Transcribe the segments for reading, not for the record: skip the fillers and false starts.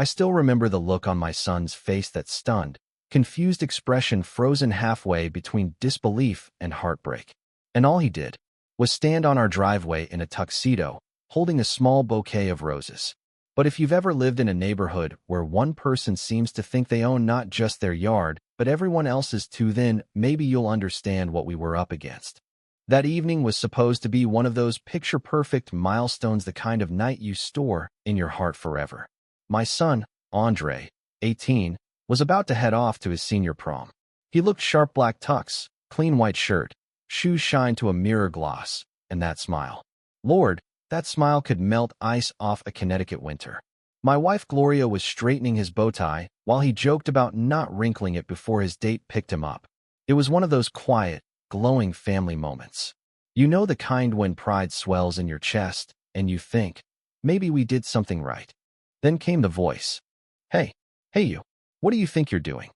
I still remember the look on my son's face, that stunned, confused expression frozen halfway between disbelief and heartbreak. And all he did was stand on our driveway in a tuxedo, holding a small bouquet of roses. But if you've ever lived in a neighborhood where one person seems to think they own not just their yard, but everyone else's too, then maybe you'll understand what we were up against. That evening was supposed to be one of those picture-perfect milestones, the kind of night you store in your heart forever. My son, Andre, 18, was about to head off to his senior prom. He looked sharp, black tux, clean white shirt, shoes shined to a mirror gloss, and that smile. Lord, that smile could melt ice off a Connecticut winter. My wife Gloria was straightening his bow tie while he joked about not wrinkling it before his date picked him up. It was one of those quiet, glowing family moments. You know, the kind when pride swells in your chest and you think, maybe we did something right. Then came the voice. Hey you, what do you think you're doing?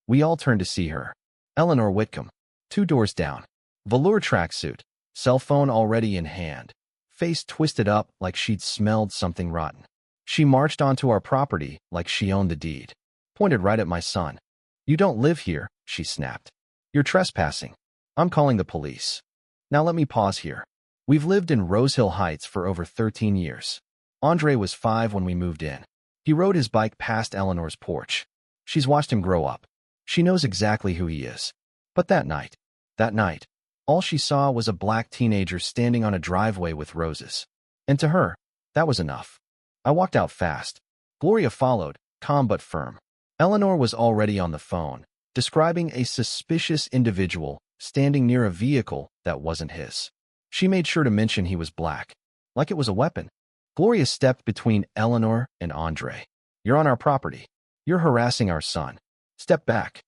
We all turned to see her. Eleanor Whitcomb, 2 doors down. Velour tracksuit, cell phone already in hand, face twisted up like she'd smelled something rotten. She marched onto our property like she owned the deed. Pointed right at my son. You don't live here, she snapped. You're trespassing. I'm calling the police. Now let me pause here. We've lived in Rose Hill Heights for over 13 years. Andre was 5 when we moved in. He rode his bike past Eleanor's porch. She's watched him grow up. She knows exactly who he is. But that night, all she saw was a black teenager standing on a driveway with roses. And to her, that was enough. I walked out fast. Gloria followed, calm but firm. Eleanor was already on the phone, describing a suspicious individual standing near a vehicle that wasn't his. She made sure to mention he was black, like it was a weapon. Gloria stepped between Eleanor and Andre. You're on our property. You're harassing our son. Step back.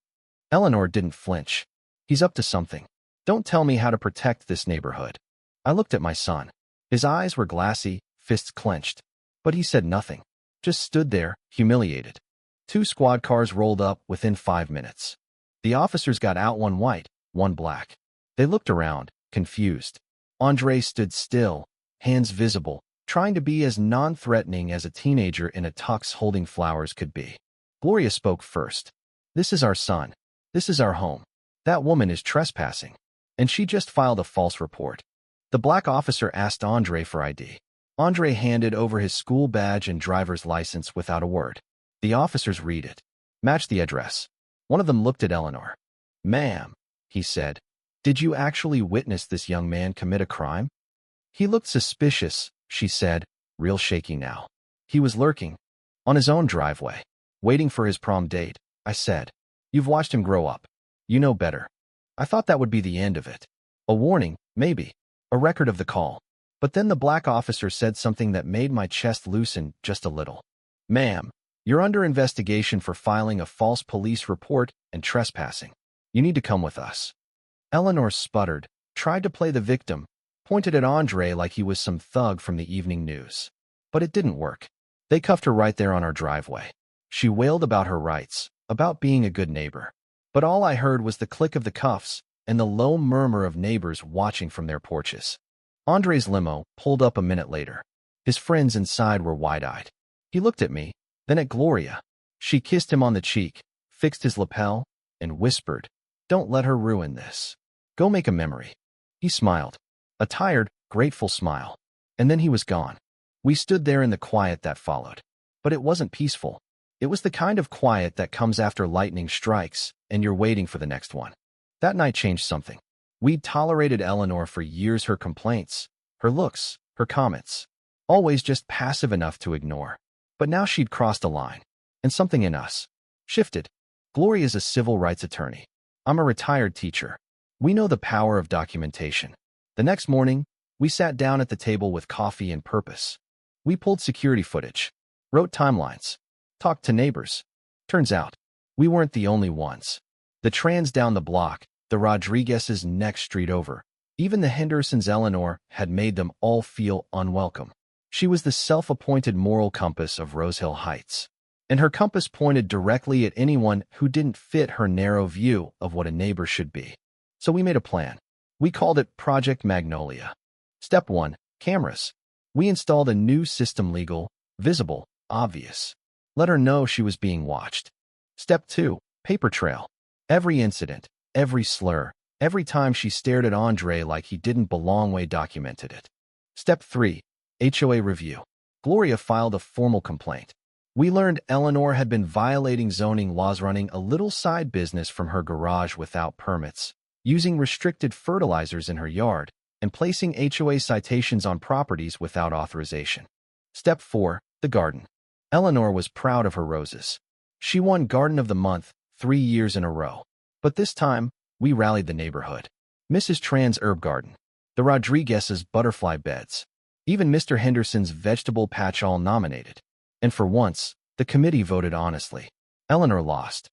Eleanor didn't flinch. He's up to something. Don't tell me how to protect this neighborhood. I looked at my son. His eyes were glassy, fists clenched. But he said nothing. Just stood there, humiliated. 2 squad cars rolled up within 5 minutes. The officers got out, 1 white, 1 black. They looked around, confused. Andre stood still, hands visible, trying to be as non-threatening as a teenager in a tux holding flowers could be. Gloria spoke first. This is our son. This is our home. That woman is trespassing. And she just filed a false report. The black officer asked Andre for ID. Andre handed over his school badge and driver's license without a word. The officers read it. Match the address. One of them looked at Eleanor. Ma'am, he said, did you actually witness this young man commit a crime? He looked suspicious, she said, real shaky now. He was lurking. On his own driveway. Waiting for his prom date, I said. You've watched him grow up. You know better. I thought that would be the end of it. A warning, maybe. A record of the call. But then the black officer said something that made my chest loosen just a little. Ma'am, you're under investigation for filing a false police report and trespassing. You need to come with us. Eleanor sputtered, tried to play the victim, pointed at Andre like he was some thug from the evening news. But it didn't work. They cuffed her right there on our driveway. She wailed about her rights, about being a good neighbor. But all I heard was the click of the cuffs and the low murmur of neighbors watching from their porches. Andre's limo pulled up a minute later. His friends inside were wide-eyed. He looked at me, then at Gloria. She kissed him on the cheek, fixed his lapel, and whispered, Don't let her ruin this. Go make a memory. He smiled, a tired, grateful smile. And then he was gone. We stood there in the quiet that followed. But it wasn't peaceful. It was the kind of quiet that comes after lightning strikes and you're waiting for the next one. That night changed something. We'd tolerated Eleanor for years, her complaints, her looks, her comments. Always just passive enough to ignore. But now she'd crossed a line. And something in us shifted. Gloria's a civil rights attorney. I'm a retired teacher. We know the power of documentation. The next morning, we sat down at the table with coffee and purpose. We pulled security footage, wrote timelines, talked to neighbors. Turns out, we weren't the only ones. The Trans down the block, the Rodriguez's next street over, even the Hendersons' Eleanor had made them all feel unwelcome. She was the self-appointed moral compass of Rose Hill Heights, and her compass pointed directly at anyone who didn't fit her narrow view of what a neighbor should be. So we made a plan. We called it Project Magnolia. Step 1, cameras. We installed a new system, legal, visible, obvious. Let her know she was being watched. Step 2. Paper trail. Every incident, every slur, every time she stared at Andre like he didn't belong, we documented it. Step 3. HOA review. Gloria filed a formal complaint. We learned Eleanor had been violating zoning laws, running a little side business from her garage without permits, using restricted fertilizers in her yard, and placing HOA citations on properties without authorization. Step 4. The garden. Eleanor was proud of her roses. She won Garden of the Month 3 years in a row. But this time, we rallied the neighborhood. Mrs. Tran's herb garden, the Rodriguez's butterfly beds, even Mr. Henderson's vegetable patch all nominated. And for once, the committee voted honestly. Eleanor lost.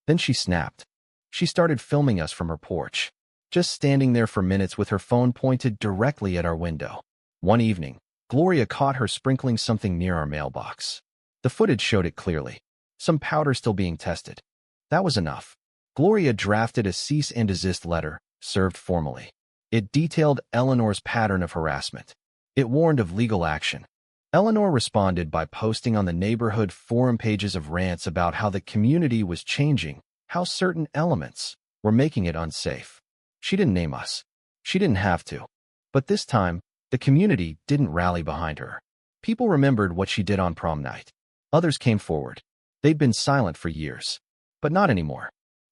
Then she snapped. She started filming us from her porch, just standing there for minutes with her phone pointed directly at our window. One evening, Gloria caught her sprinkling something near our mailbox. The footage showed it clearly. Some powder still being tested. That was enough. Gloria drafted a cease and desist letter, served formally. It detailed Eleanor's pattern of harassment. It warned of legal action. Eleanor responded by posting on the neighborhood forum pages of rants about how the community was changing, how certain elements were making it unsafe. She didn't name us. She didn't have to. But this time, the community didn't rally behind her. People remembered what she did on prom night. Others came forward. They'd been silent for years. But not anymore.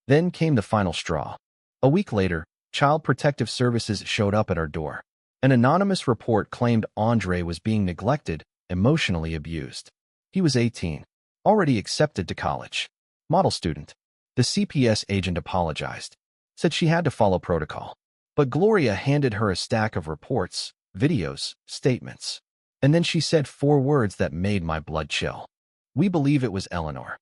Then came the final straw. A week later, Child Protective Services showed up at our door. An anonymous report claimed Andre was being neglected, emotionally abused. He was 18, already accepted to college. Model student. The CPS agent apologized, said she had to follow protocol. But Gloria handed her a stack of reports, videos, statements. And then she said 4 words that made my blood chill. We believe it was Eleanor.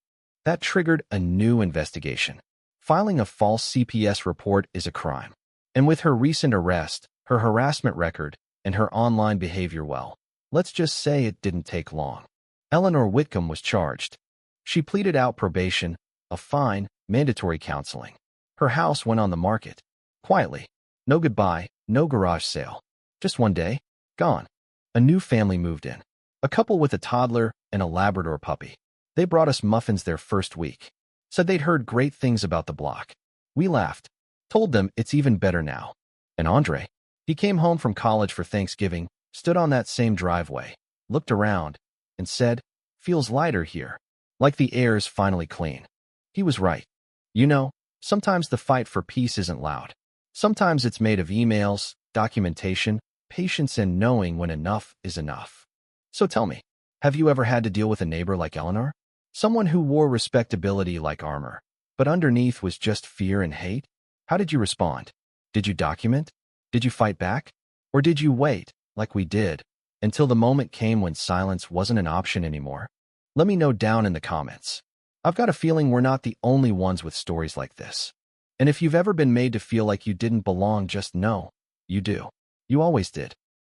That triggered a new investigation. Filing a false CPS report is a crime. And with her recent arrest, her harassment record, and her online behavior, well, let's just say it didn't take long. Eleanor Whitcomb was charged. She pleaded out probation, a fine, mandatory counseling. Her house went on the market. Quietly. No goodbye, no garage sale. Just one day, gone. A new family moved in. A couple with a toddler and a Labrador puppy. They brought us muffins their first week. Said they'd heard great things about the block. We laughed. Told them it's even better now. And Andre? He came home from college for Thanksgiving, stood on that same driveway, looked around, and said, "Feels lighter here. Like the air's finally clean." He was right. You know, sometimes the fight for peace isn't loud. Sometimes it's made of emails, documentation, patience, and knowing when enough is enough. So tell me, have you ever had to deal with a neighbor like Eleanor? Someone who wore respectability like armor, but underneath was just fear and hate? How did you respond? Did you document? Did you fight back? Or did you wait, like we did, until the moment came when silence wasn't an option anymore? Let me know down in the comments. I've got a feeling we're not the only ones with stories like this. And if you've ever been made to feel like you didn't belong, just know, you do. You always did.